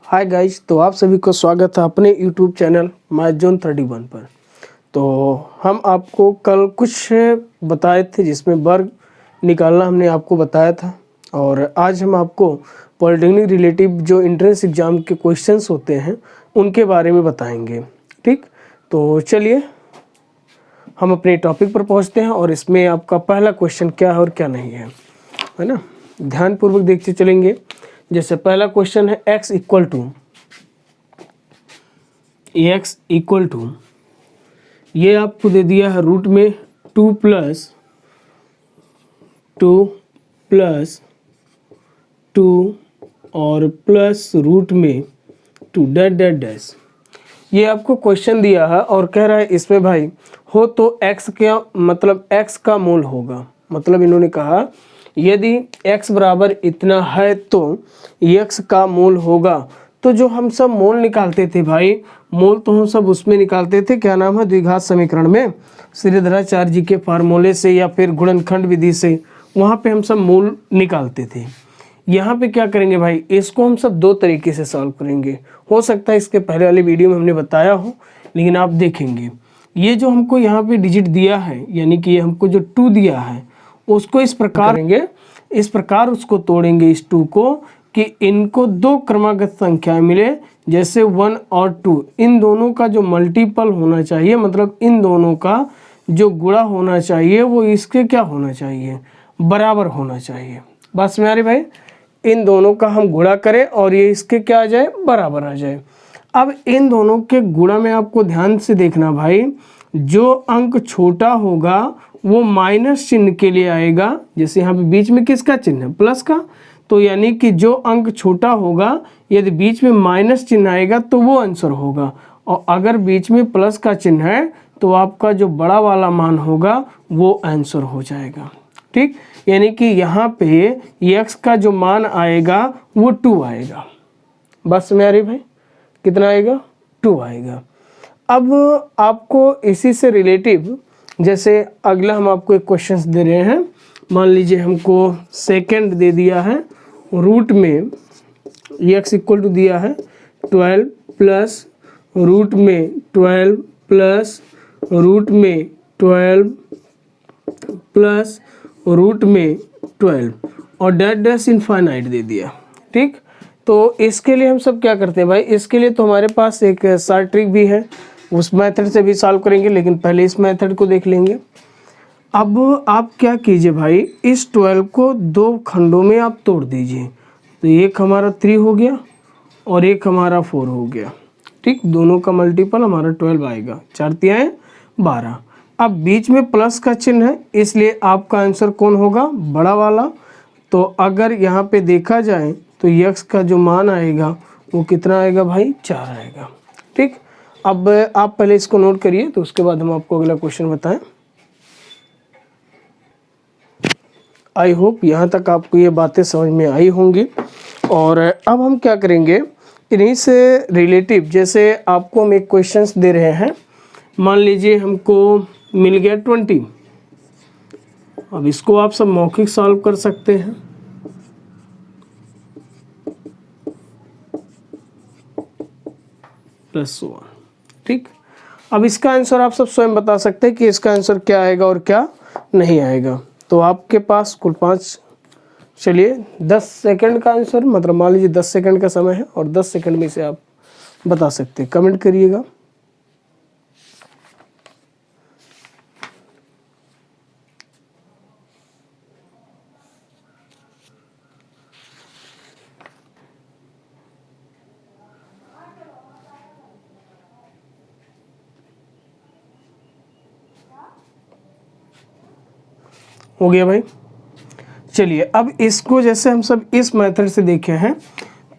Hi guys, तो आप सभी को स्वागत है अपने यूट्यूब चैनल MathZone31 पर। तो हम आपको कल कुछ बताए थे जिसमें वर्ग निकालना हमने आपको बताया था, और आज हम आपको पॉलिटेक्निक रिलेटिव जो एंट्रेंस एग्ज़ाम के क्वेश्चंस होते हैं उनके बारे में बताएंगे। ठीक, तो चलिए हम अपने टॉपिक पर पहुंचते हैं और इसमें आपका पहला क्वेश्चन क्या है और क्या नहीं है ना, ध्यानपूर्वक देखते चलेंगे। जैसे पहला क्वेश्चन है x इक्वल टू ये आपको दे दिया है रूट में 2 प्लस 2 और प्लस रूट में 2 डैश। ये आपको क्वेश्चन दिया है और कह रहा है इसमें भाई हो तो x क्या मतलब x का मूल होगा। मतलब इन्होंने कहा यदि x बराबर इतना है तो x का मूल होगा। तो जो हम सब मूल निकालते थे भाई, मूल तो हम सब उसमें निकालते थे, क्या नाम है, द्विघात समीकरण में श्रीधराचार्य जी के फार्मूले से या फिर गुणनखंड विधि से, वहाँ पे हम सब मूल निकालते थे। यहाँ पे क्या करेंगे भाई, इसको हम सब दो तरीके से सॉल्व करेंगे। हो सकता है इसके पहले वाली वीडियो में हमने बताया हो, लेकिन आप देखेंगे ये जो हमको यहाँ पे डिजिट दिया है, यानी कि ये हमको जो 2 दिया है उसको इस प्रकार करेंगे, इस प्रकार उसको तोड़ेंगे इस 2 को कि इनको दो क्रमागत संख्याएं मिले, जैसे 1 और 2, इन दोनों का जो मल्टीपल होना चाहिए, मतलब इन दोनों का जो गुणा होना चाहिए वो इसके क्या होना चाहिए, बराबर होना चाहिए। बस मेरे भाई इन दोनों का हम गुणा करें और ये इसके क्या आ जाए, बराबर आ जाए। अब इन दोनों के गुणा में आपको ध्यान से देखना भाई, जो अंक छोटा होगा वो माइनस चिन्ह के लिए आएगा। जैसे यहाँ पे बीच में किसका चिन्ह है, प्लस का, तो यानी कि जो अंक छोटा होगा यदि बीच में माइनस चिन्ह आएगा तो वो आंसर होगा, और अगर बीच में प्लस का चिन्ह है तो आपका जो बड़ा वाला मान होगा वो आंसर हो जाएगा। ठीक, यानी कि यहाँ पे x का जो मान आएगा वो 2 आएगा। बस मेरे भाई कितना आएगा, 2 आएगा। अब आपको इसी से रिलेटिव जैसे अगला हम आपको एक क्वेश्चन दे रहे हैं। मान लीजिए हमको सेकंड दे दिया है, रूट में x इक्वल टू दिया है 12 प्लस रूट में 12 प्लस रूट में 12 प्लस रूट में 12 और डैश इनफाइनाइट दे दिया। ठीक, तो इसके लिए हम सब क्या करते हैं भाई, इसके लिए तो हमारे पास एक शॉर्ट ट्रिक भी है, उस मेथड से भी सॉल्व करेंगे, लेकिन पहले इस मेथड को देख लेंगे। अब आप क्या कीजिए भाई, इस 12 को दो खंडों में आप तोड़ दीजिए, तो एक हमारा 3 हो गया और एक हमारा 4 हो गया। ठीक, दोनों का मल्टीपल हमारा 12 आएगा, 4 तियाएं 12। अब बीच में प्लस का चिन्ह है, इसलिए आपका आंसर कौन होगा, बड़ा वाला। तो अगर यहाँ पे देखा जाए तो x का जो मान आएगा वो कितना आएगा भाई, 4 आएगा। ठीक, अब आप पहले इसको नोट करिए, तो उसके बाद हम आपको अगला क्वेश्चन बताएं। आई होप यहाँ तक आपको ये बातें समझ में आई होंगी। और अब हम क्या करेंगे, इन्हीं से रिलेटिव जैसे आपको हम एक क्वेश्चंस दे रहे हैं। मान लीजिए हमको मिल गया 20। अब इसको आप सब मौखिक सॉल्व कर सकते हैं। +1। ठीक, अब इसका आंसर आप सब स्वयं बता सकते हैं कि इसका आंसर क्या आएगा और क्या नहीं आएगा। तो आपके पास कुल 5, चलिए 10 सेकंड का आंसर, मतलब मान लीजिए 10 सेकंड का समय है और 10 सेकंड में से आप बता सकते हैं। कमेंट करिएगा। हो गया भाई। चलिए अब इसको जैसे हम सब इस मेथड से देखे हैं,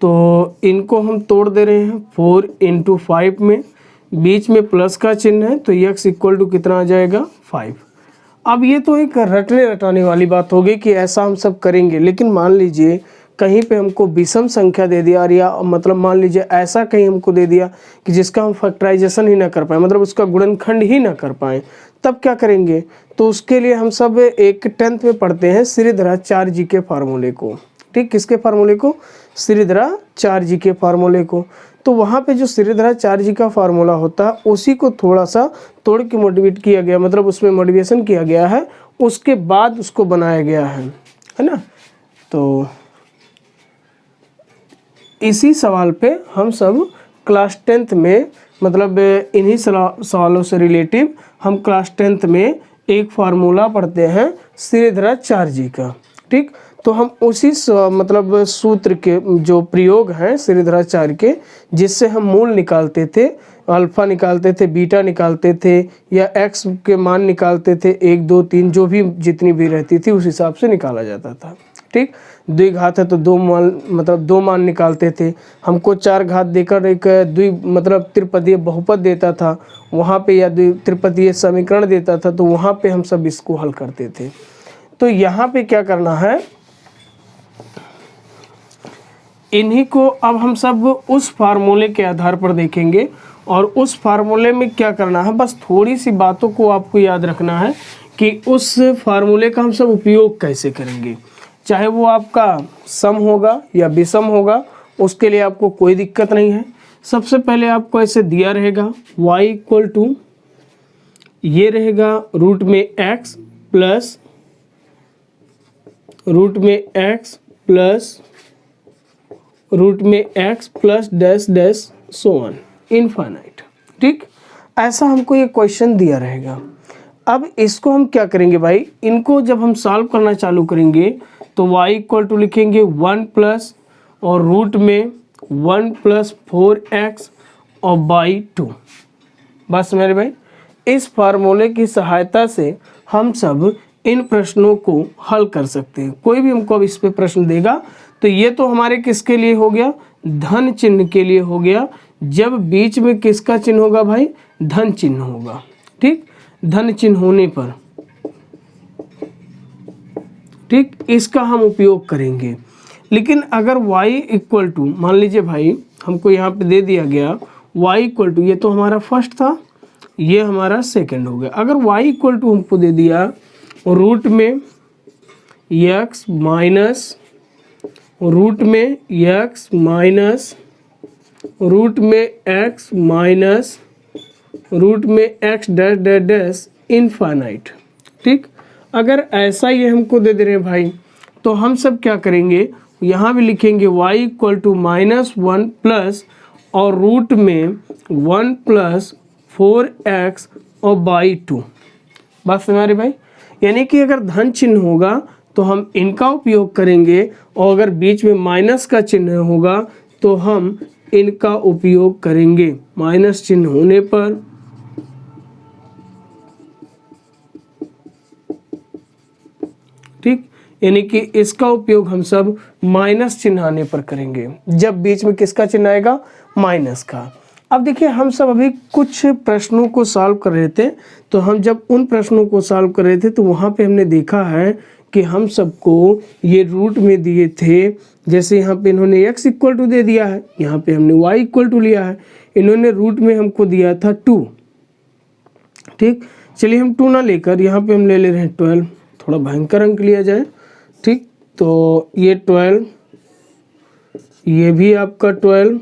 तो इनको हम तोड़ दे रहे हैं 4 × 5 में, बीच में प्लस का चिन्ह है, तो x इक्वल टू कितना आ जाएगा, 5। अब ये तो एक रटने रटाने वाली बात होगी कि ऐसा हम सब करेंगे, लेकिन मान लीजिए कहीं पे हमको विषम संख्या दे दिया, या मतलब मान लीजिए ऐसा कहीं हमको दे दिया कि जिसका हम फैक्टराइजेशन ही ना कर पाए, मतलब उसका गुणनखंड ही ना कर पाए, तब क्या करेंगे। तो उसके लिए हम सब एक 10th में पढ़ते हैं श्रीधराचार्य जी के फार्मूले को। ठीक, किसके फार्मूले को? श्रीधराचार्य के फार्मूले को। तो वहाँ पे जो श्रीधराचार्य का फार्मूला होता है उसी को थोड़ा सा तोड़ के मोटिवेट किया गया, मतलब उसमें मोटिवेशन किया गया है, उसके बाद उसको बनाया गया है ना। तो इसी सवाल पे हम सब क्लास 10th में, मतलब इन्हीं सवालों से रिलेटिव हम क्लास 10th में एक फार्मूला पढ़ते हैं श्रीधराचार्य का। ठीक, तो हम उसी मतलब सूत्र के जो प्रयोग हैं श्रीधराचार्य के, जिससे हम मूल निकालते थे, अल्फा निकालते थे, बीटा निकालते थे, या एक्स के मान निकालते थे, 1 2 3 जो भी जितनी भी रहती थी उस हिसाब से निकाला जाता था। ठीक, द्विघात है तो 2 मान, मतलब 2 मान निकालते थे। हमको 4 घात देकर एक मतलब त्रिपदीय बहुपद देता था वहाँ पे, या त्रिपदीय समीकरण देता था, तो वहाँ पे हम सब इसको हल करते थे। तो यहाँ पे क्या करना है, इन्हीं को अब हम सब उस फार्मूले के आधार पर देखेंगे, और उस फार्मूले में क्या करना है, बस थोड़ी सी बातों को आपको याद रखना है कि उस फार्मूले का हम सब उपयोग कैसे करेंगे। चाहे वो आपका सम होगा या विषम होगा, उसके लिए आपको कोई दिक्कत नहीं है। सबसे पहले आपको ऐसे दिया रहेगा y इक्वल टू, ये रहेगा रूट में x प्लस रूट में x प्लस रूट में x plus dash dash so on infinite. ठीक, ऐसा हमको ये क्वेश्चन दिया रहेगा। अब इसको हम क्या करेंगे भाई, इनको जब हम सॉल्व करना चालू करेंगे तो y इक्वल टू लिखेंगे 1 प्लस और रूट में 1 प्लस 4x और बाई 2। बस मेरे भाई, इस फार्मूले की सहायता से हम सब इन प्रश्नों को हल कर सकते हैं। कोई भी हमको अब इस पे प्रश्न देगा तो ये तो हमारे किसके लिए हो गया, धन चिन्ह के लिए हो गया, जब बीच में किसका चिन्ह होगा भाई, धन चिन्ह होगा। ठीक, धन चिन्ह होने पर, ठीक, इसका हम उपयोग करेंगे। लेकिन अगर y इक्वल टू, मान लीजिए भाई हमको यहाँ पे दे दिया गया y इक्वल टू, ये तो हमारा फर्स्ट था, ये हमारा सेकंड हो गया। अगर y इक्वल टू हमको दे दिया रूट में x माइनस रूट में x माइनस रूट में x माइनस रूट में x dash dash dash infinite. ठीक, अगर ऐसा ये हमको दे दे रहे हैं भाई, तो हम सब क्या करेंगे, यहाँ भी लिखेंगे y इक्वल टू -1 प्लस और रूट में 1 प्लस 4x और बाई 2। बात समझ भाई, यानी कि अगर धन चिन्ह होगा तो हम इनका उपयोग करेंगे, और अगर बीच में माइनस का चिन्ह होगा तो हम इनका उपयोग करेंगे। माइनस चिन्ह होने पर ठीक, यानी कि इसका उपयोग हम सब माइनस चिन्ह आने पर करेंगे, जब बीच में किसका चिन्ह आएगा, माइनस का। अब देखिए हम सब अभी कुछ प्रश्नों को सॉल्व कर रहे थे, तो हम जब उन प्रश्नों को सॉल्व कर रहे थे तो वहाँ पे हमने देखा है कि हम सबको ये रूट में दिए थे। जैसे यहाँ पे इन्होंने x इक्वल टू दे दिया है, यहाँ पे हमने y इक्वल टू लिया है, इन्होंने रूट में हमको दिया था 2। ठीक, चलिए हम 2 ना लेकर यहाँ पे हम ले रहे हैं 12, थोड़ा भयंकर अंक लिया जाए। ठीक, तो ये 12, ये भी आपका 12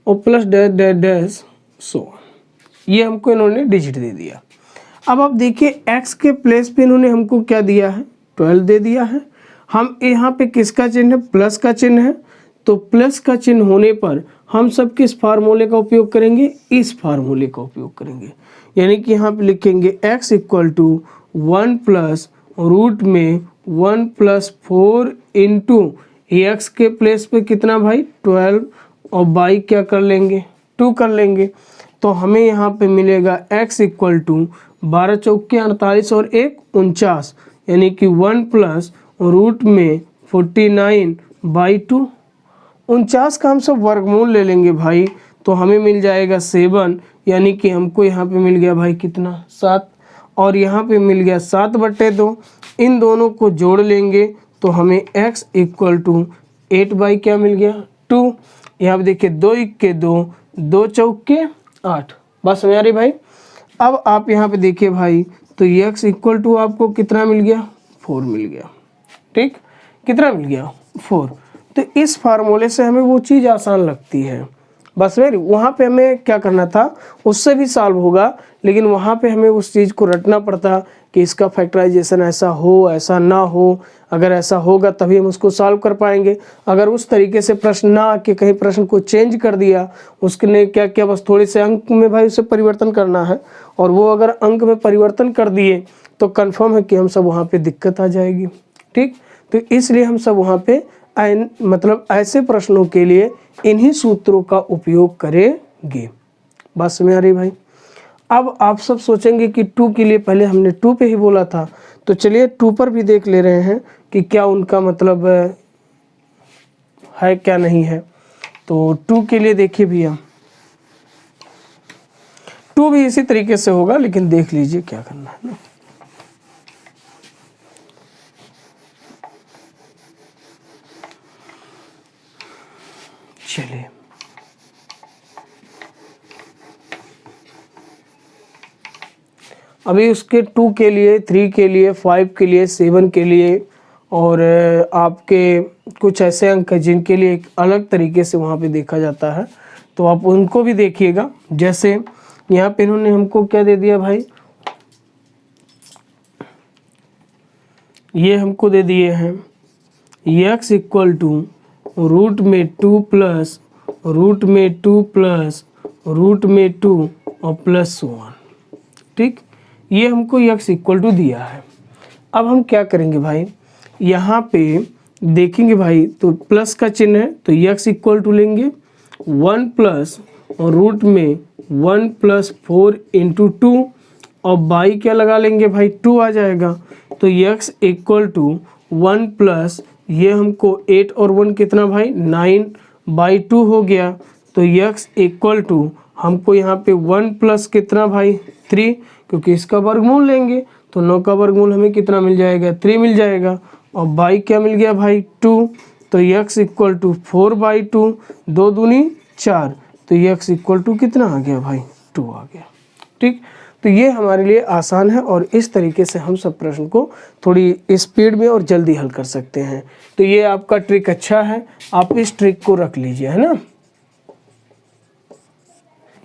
और plus dash dash dash so, ये हमको इन्होंने डिजिट दे दिया। अब आप देखिए x के प्लेस पे इन्होंने हमको क्या दिया है, 12 दे दिया है। हम यहाँ पे किसका चिन्ह है, प्लस का चिन्ह है, तो प्लस का चिन्ह होने पर हम सब किस फार्मूले का उपयोग करेंगे, इस फार्मूले का उपयोग करेंगे। यानी कि यहाँ पे लिखेंगे x equal to 1 plus root में 1 प्लस 4 इंटू एक्स के प्लेस पे कितना भाई 12 और बाई क्या कर लेंगे 2 कर लेंगे। तो हमें यहाँ पे मिलेगा x इक्वल टू 12 चौके 48 और 1 49, यानी कि 1 प्लस रूट में 49 बाई 2। 49 का हम सब वर्गमूल ले लेंगे भाई, तो हमें मिल जाएगा 7, यानी कि हमको यहाँ पे मिल गया भाई कितना 7, और यहाँ पे मिल गया 7/2। इन दोनों को जोड़ लेंगे तो हमें x इक्वल टू 8 बाई क्या मिल गया 2। यहाँ पे देखिए 2 1 2, 2 चौके 8। बस समझ आ रही भाई। अब आप यहाँ पे देखिए भाई, तो x इक्वल टू आपको कितना मिल गया 4 मिल गया। ठीक, कितना मिल गया 4। तो इस फार्मूले से हमें वो चीज़ आसान लगती है। बस वेरी वहाँ पे हमें क्या करना था, उससे भी सॉल्व होगा, लेकिन वहाँ पे हमें उस चीज़ को रटना पड़ता कि इसका फैक्टराइजेशन ऐसा हो ऐसा ना हो, अगर ऐसा होगा तभी हम उसको सॉल्व कर पाएंगे। अगर उस तरीके से प्रश्न ना आके कहीं प्रश्न को चेंज कर दिया, उसने क्या क्या बस थोड़े से अंक में भाई उसे परिवर्तन करना है, और वो अगर अंक में परिवर्तन कर दिए तो कन्फर्म है कि हम सब वहाँ पर दिक्कत आ जाएगी। ठीक, तो इसलिए हम सब वहाँ पे मतलब ऐसे प्रश्नों के लिए इन्हीं सूत्रों का उपयोग करेंगे। बात समझ आ रही भाई? अब आप सब सोचेंगे कि 2 के लिए पहले हमने 2 पे ही बोला था, तो चलिए 2 पर भी देख ले रहे हैं कि क्या उनका मतलब है क्या नहीं है। तो 2 के लिए देखिए भैया, 2 भी इसी तरीके से होगा, लेकिन देख लीजिए क्या करना है ना। चलिए अभी उसके 2 के लिए, 3 के लिए, 5 के लिए, 7 के लिए, और आपके कुछ ऐसे अंक हैं जिनके लिए एक अलग तरीके से वहाँ पे देखा जाता है, तो आप उनको भी देखिएगा। जैसे यहाँ पे इन्होंने हमको क्या दे दिया भाई, ये हमको दे दिए हैं x इक्वल टू रूट में 2 प्लस रूट में 2 प्लस रूट में 2 और प्लस 1। ठीक, ये हमको x इक्वल टू दिया है। अब हम क्या करेंगे भाई, यहाँ पे देखेंगे भाई तो प्लस का चिन्ह है, तो x इक्वल टू लेंगे 1 प्लस और रूट में 1 प्लस 4 इंटू 2, और बाई क्या लगा लेंगे भाई, 2 आ जाएगा। तो x इक्वल टू 1 प्लस ये हमको 8 और 1 कितना भाई 9/2 हो गया। तो x इक्वल टू हमको यहाँ पे 1 प्लस कितना भाई 3, क्योंकि इसका वर्गमूल लेंगे तो 9 का वर्गमूल हमें कितना मिल जाएगा 3 मिल जाएगा, और बाई क्या मिल गया भाई 2। तो x इक्वल टू 4/2, 2 दूनी 4, तो x इक्वल टू कितना आ गया भाई 2 आ गया। ठीक, तो ये हमारे लिए आसान है, और इस तरीके से हम सब प्रश्न को थोड़ी स्पीड में और जल्दी हल कर सकते हैं। तो ये आपका ट्रिक अच्छा है, आप इस ट्रिक को रख लीजिए, है ना।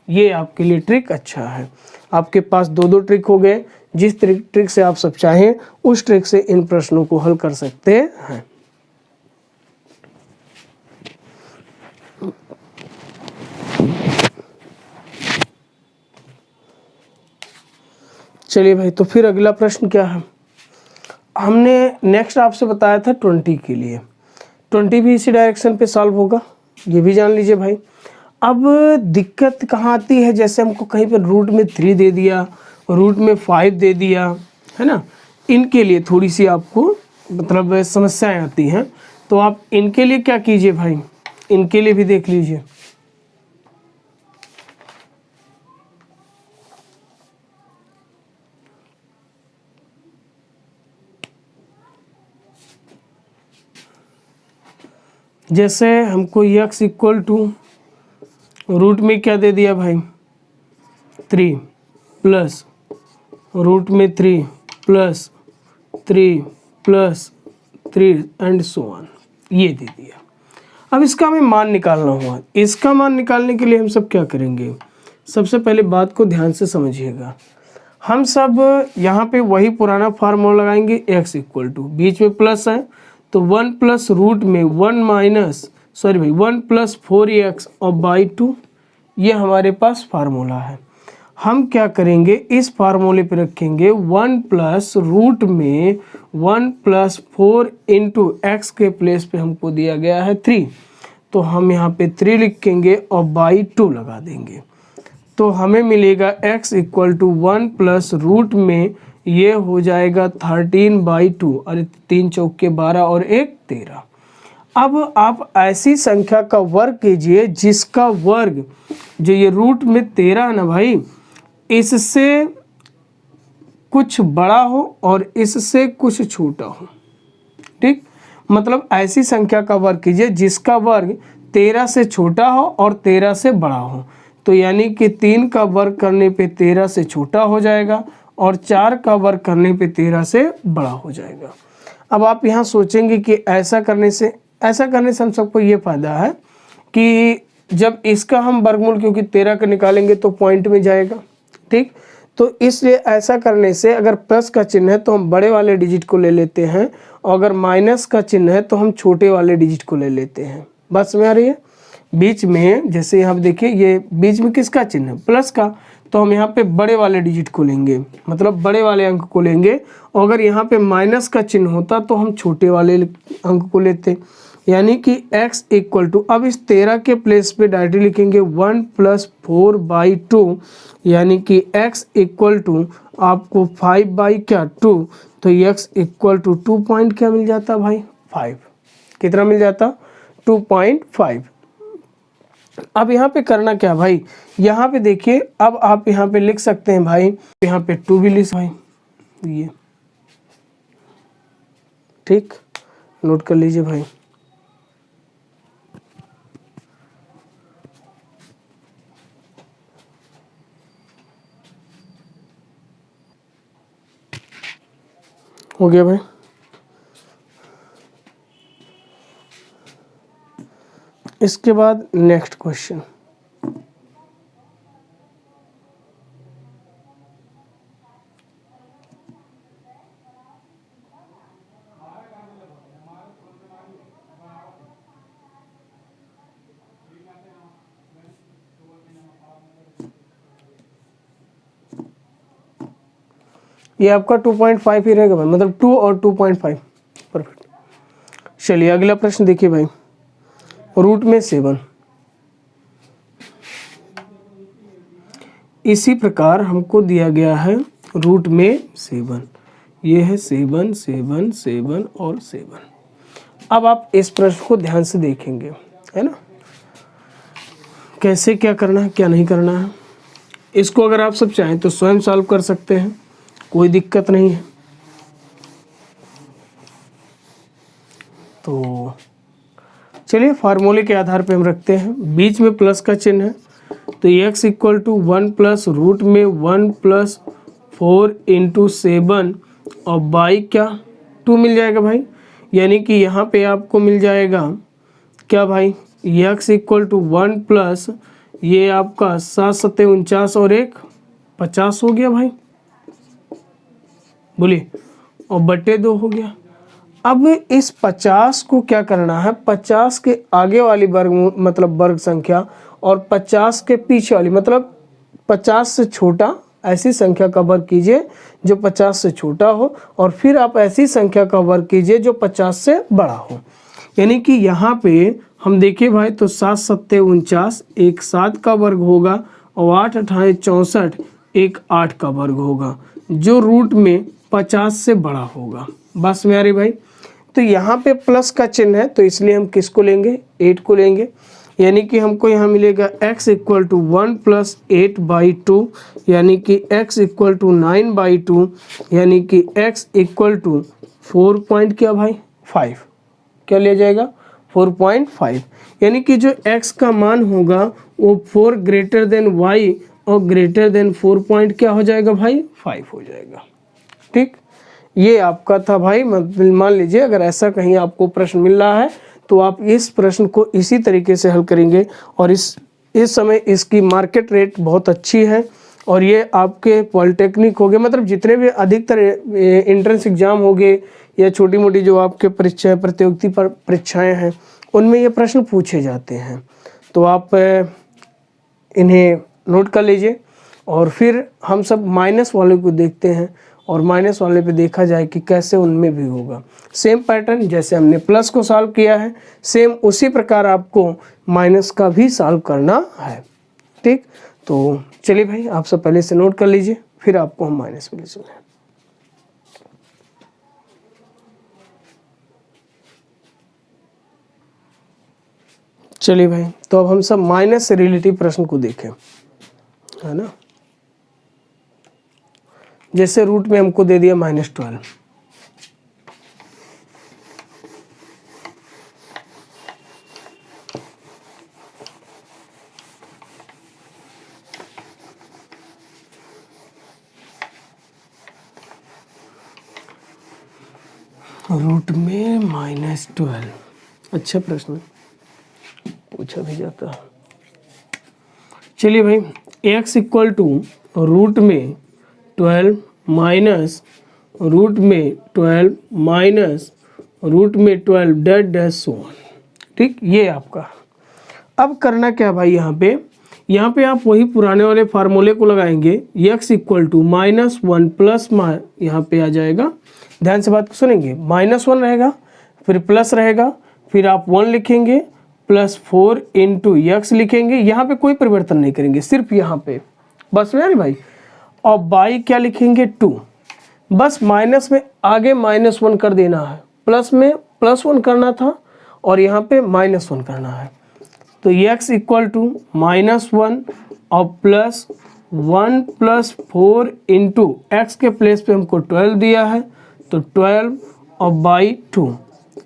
ये आपके लिए ट्रिक अच्छा है। आपके पास 2 ट्रिक हो गए, जिस ट्रिक से आप सब चाहें उस ट्रिक से इन प्रश्नों को हल कर सकते हैं। चलिए भाई, तो फिर अगला प्रश्न क्या है, हमने नेक्स्ट आपसे बताया था 20 के लिए, 20 भी इसी डायरेक्शन पे सॉल्व होगा, ये भी जान लीजिए भाई। अब दिक्कत कहाँ आती है, जैसे हमको कहीं पर रूट में 3 दे दिया, रूट में 5 दे दिया, है ना, इनके लिए थोड़ी सी आपको मतलब समस्याएं आती हैं। तो आप इनके लिए क्या कीजिए भाई, इनके लिए भी देख लीजिए। जैसे हमको x इक्वल टू रूट में क्या दे दिया भाई 3 प्लस रूट में 3 plus 3 plus 3 and so on, ये दे दिया। अब इसका हमें मान निकालना हुआ। इसका मान निकालने के लिए हम सब क्या करेंगे, सबसे पहले बात को ध्यान से समझिएगा। हम सब यहाँ पे वही पुराना फार्मूला लगाएंगे, x इक्वल टू बीच में प्लस है तो 1 प्लस रूट में 1 प्लस 4x और बाई 2, ये हमारे पास फार्मूला है। हम क्या करेंगे, इस फार्मूले पे रखेंगे 1 प्लस रूट में 1 प्लस 4 इंटू एक्स के प्लेस पे हमको दिया गया है 3, तो हम यहाँ पे 3 लिखेंगे और बाई 2 लगा देंगे। तो हमें मिलेगा x equal to 1 plus root में ये हो जाएगा 13/2, अरे 3 चौके 12 और 1 13। अब आप ऐसी संख्या का वर्ग कीजिए जिसका वर्ग जो ये रूट में 13 है ना भाई, इससे कुछ बड़ा हो और इससे कुछ छोटा हो। ठीक, मतलब ऐसी संख्या का वर्ग कीजिए जिसका वर्ग 13 से छोटा हो और 13 से बड़ा हो। तो यानी कि 3 का वर्ग करने पे 13 से छोटा हो जाएगा और 4 का वर्ग करने पे 13 से बड़ा हो जाएगा। अब आप यहाँ सोचेंगे कि ऐसा करने से ऐसा करने से हम सबको ये फ़ायदा है कि जब इसका हम वर्गमूल क्योंकि 13 का निकालेंगे तो पॉइंट में जाएगा, ठीक। तो इसलिए ऐसा करने से अगर प्लस का चिन्ह है तो हम बड़े वाले डिजिट को ले लेते हैं, और अगर माइनस का चिन्ह है तो हम छोटे वाले डिजिट को ले लेते हैं। बात समझ आ रही है? बीच में जैसे यहाँ देखिए ये बीच में किसका चिन्ह है? प्लस का, तो हम यहाँ पे बड़े वाले डिजिट को लेंगे, मतलब बड़े वाले अंक को लेंगे। और अगर यहाँ पे माइनस का चिन्ह होता तो हम छोटे वाले अंक को लेते, यानी कि x इक्वल टू, अब इस 13 के प्लेस पे डायरेक्टली लिखेंगे 1 + 4/2, यानी कि x इक्वल टू आपको 5/2, तो x इक्वल टू 2 पॉइंट क्या मिल जाता भाई? 5। कितना मिल जाता? 2.5। अब यहाँ पे करना क्या भाई? यहाँ पे देखिए, अब आप यहाँ पे लिख सकते हैं भाई, यहाँ पे 2 भी लिख भाई, ये ठीक, नोट कर लीजिए भाई। हो गया भाई। इसके बाद नेक्स्ट क्वेश्चन, ये आपका 2.5 ही रहेगा भाई, मतलब 2 और 2.5, परफेक्ट। चलिए अगला प्रश्न देखिए भाई, रूट में 7। इसी प्रकार हमको दिया गया है रूट में 7, ये है 7 7 7 और 7। अब आप इस प्रश्न को ध्यान से देखेंगे, है ना, कैसे क्या करना है क्या नहीं करना है। इसको अगर आप सब चाहें तो स्वयं सॉल्व कर सकते हैं, कोई दिक्कत नहीं है। तो चलिए फार्मूले के आधार पे हम रखते हैं, बीच में प्लस का चिन्ह है, तो x equal to 1 plus root में 1 + 4 × 7 और बाई क्या 2 मिल जाएगा भाई। यानी कि यहाँ पे आपको मिल जाएगा क्या भाई, x इक्वल टू 1 प्लस ये आपका 7 × 7 = 49 और 1 50 हो गया भाई, बोलिए, और बटे 2 हो गया। अब इस 50 को क्या करना है, 50 के आगे वाली वर्ग मतलब वर्ग संख्या और 50 के पीछे वाली मतलब 50 से छोटा ऐसी संख्या का वर्ग कीजिए जो 50 से छोटा हो, और फिर आप ऐसी संख्या का वर्ग कीजिए जो 50 से बड़ा हो। यानी कि यहाँ पे हम देखिए भाई, तो 7 × 7 = 49, एक 7 का वर्ग होगा, और 8 × 8 = 64, एक 8 का वर्ग होगा, जो रूट में 50 से बड़ा होगा। बस मेरे भाई, तो यहाँ पे प्लस का चिन्ह है तो इसलिए हम किसको लेंगे, 8 को लेंगे। यानी कि हमको यहाँ मिलेगा x इक्वल टू 1 + 8/2, यानी कि x इक्वल टू 9/2, यानी कि x इक्वल टू 4 पॉइंट क्या भाई 5, क्या लिया जाएगा 4.5। यानी कि जो x का मान होगा वो 4 ग्रेटर देन y और ग्रेटर देन 4 पॉइंट क्या हो जाएगा भाई 5 हो जाएगा, ठीक। ये आपका था भाई, मान लीजिए अगर ऐसा कहीं आपको प्रश्न मिल रहा है तो आप इस प्रश्न को इसी तरीके से हल करेंगे। और इस समय इसकी मार्केट रेट बहुत अच्छी है, और ये आपके पॉलिटेक्निक हो गए, मतलब जितने भी अधिकतर एंट्रेंस एग्जाम हो गए या छोटी मोटी जो आपके परीक्षा प्रतियोगिता पर परीक्षाएं हैं उनमें ये प्रश्न पूछे जाते हैं। तो आप इन्हें नोट कर लीजिए, और फिर हम सब माइनस वाले को देखते हैं, और माइनस वाले पे देखा जाए कि कैसे उनमें भी होगा। सेम पैटर्न जैसे हमने प्लस को सॉल्व किया है, सेम उसी प्रकार आपको माइनस का भी सॉल्व करना है, ठीक। तो चलिए भाई, आप सब पहले से नोट कर लीजिए, फिर आपको हम माइनस में ले चलें। चलिए भाई, तो अब हम सब माइनस से रिलेटिव प्रश्न को देखें, है ना। जैसे रूट में हमको दे दिया -12, रूट में -12, अच्छा प्रश्न पूछा भी जाता है। चलिए भाई, x इक्वल टू रूट में 12 माइनस रूट में 12 माइनस रूट में 12 डैश डैश सो ऑन। ठीक, ये आपका। अब करना क्या भाई, यहाँ पे आप वही पुराने वाले फार्मूले को लगाएंगे। x इक्वल टू -1 प्लस यहाँ पे आ जाएगा, ध्यान से बात को सुनेंगे। -1 रहेगा, फिर प्लस रहेगा, फिर आप 1 लिखेंगे, +4 इंटू एक्स लिखेंगे। यहाँ पे कोई परिवर्तन नहीं करेंगे, सिर्फ यहाँ पे बस में भाई। और बाई क्या लिखेंगे 2, बस माइनस में आगे -1 कर देना है, प्लस में +1 करना था और यहाँ पे -1 करना है। तो x इक्वल टू -1 और +1 + 4 इंटू एक्स के प्लेस पे हमको 12 दिया है, तो 12 और बाई 2।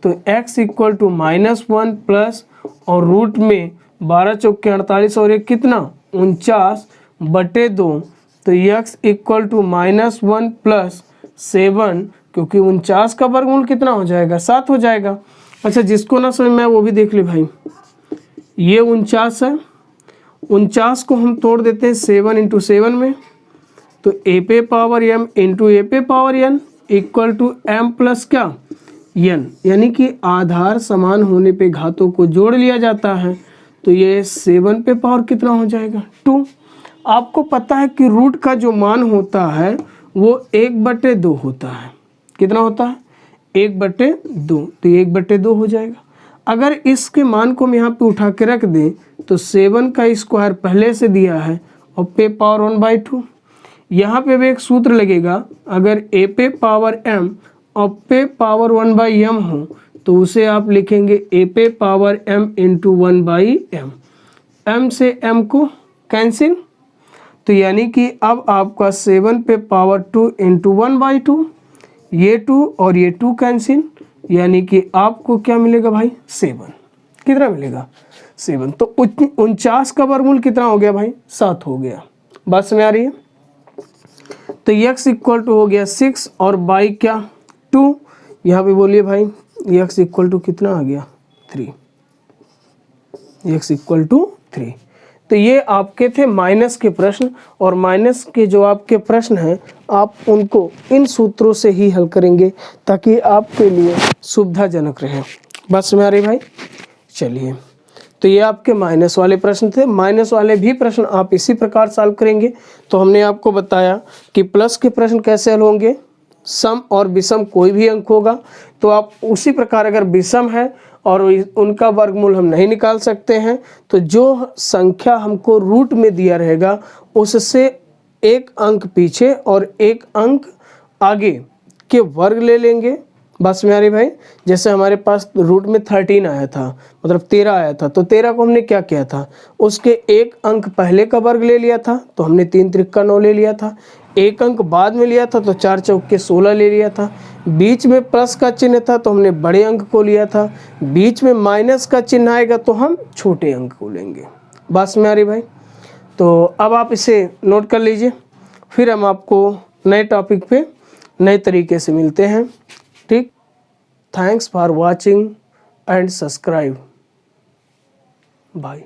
तो x इक्वल टू -1 प्लस और रूट में 12 चौके 48 और एक कितना 49/2। तो x इक्वल टू -1 प्लस 7, क्योंकि 49 का वर्गमूल कितना हो जाएगा 7 हो जाएगा। अच्छा, जिसको ना समझ में वो भी देख ले भाई, ये 49 है, 49 को हम तोड़ देते हैं 7 इंटू 7 में, तो a पे पावर m इंटू a पे power n equal to m plus क्या n, यानी कि आधार समान होने पे घातों को जोड़ लिया जाता है। तो ये 7 पे पावर कितना हो जाएगा 2। आपको पता है कि रूट का जो मान होता है वो 1/2 होता है। कितना होता है 1/2, तो 1/2 हो जाएगा। अगर इसके मान को हम यहाँ पे उठा के रख दें तो 7 का स्क्वायर पहले से दिया है और पे पावर 1/2। यहाँ पे भी एक सूत्र लगेगा, अगर a पे पावर m और पे पावर 1/m हो तो उसे आप लिखेंगे a पे power m into 1/m। m से m को कैंसिल, तो यानी कि अब आपका 7 पे पावर 2 इंटू 1/2, ये 2 और ये 2 कैंसिल, यानी कि आपको क्या मिलेगा भाई 7। कितना मिलेगा 7। तो 49 का वर्गमूल कितना हो गया भाई 7 हो गया। बात समझ आ रही है। तो x इक्वल टू हो गया 6 और बाई क्या 2। यहाँ पे बोलिए भाई x इक्वल टू कितना आ गया 3, x इक्वल टू 3। तो ये आपके थे माइनस के प्रश्न, और माइनस के जो आपके प्रश्न हैं आप उनको इन सूत्रों से ही हल करेंगे ताकि आपके लिए सुविधाजनक रहे। बात समझ आ रही भाई। चलिए, तो ये आपके माइनस वाले प्रश्न थे। माइनस वाले भी प्रश्न आप इसी प्रकार सॉल्व करेंगे। तो हमने आपको बताया कि प्लस के प्रश्न कैसे हल होंगे, सम और विषम कोई भी अंक होगा तो आप उसी प्रकार, अगर विषम है और उनका वर्गमूल हम नहीं निकाल सकते हैं तो जो संख्या हमको रूट में दिया रहेगा उससे एक अंक पीछे और एक अंक आगे के वर्ग ले लेंगे। बस में आ रही भाई। जैसे हमारे पास रूट में 13 आया था, मतलब 13 आया था, तो 13 को हमने क्या किया था, उसके एक अंक पहले का वर्ग ले लिया था, तो हमने 3 त्रिका 9 ले लिया था। एक अंक बाद में लिया था तो 4 चौके 16 ले लिया था। बीच में प्लस का चिन्ह था तो हमने बड़े अंक को लिया था। बीच में माइनस का चिन्ह आएगा तो हम छोटे अंक को लेंगे। बस में आ रही भाई। तो अब आप इसे नोट कर लीजिए, फिर हम आपको नए टॉपिक पे नए तरीके से मिलते हैं। ठीक, thanks for watching and subscribe. Bye.